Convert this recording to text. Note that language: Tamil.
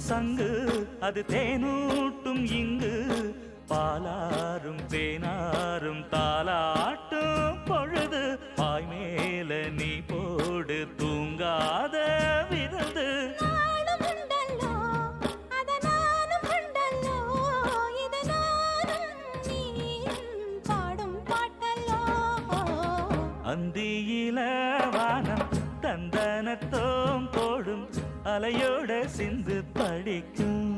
சங்கு அது தேனூட்டும் இங்கு பாலாரும் தேனாரும் தாலாட்டும் பொழுது பாய் மேல நீ போடு தூங்காத விருந்து அந்தியில வானம் தந்தனத்தோம் போடும் அலையோட சிந்து படிக்கும்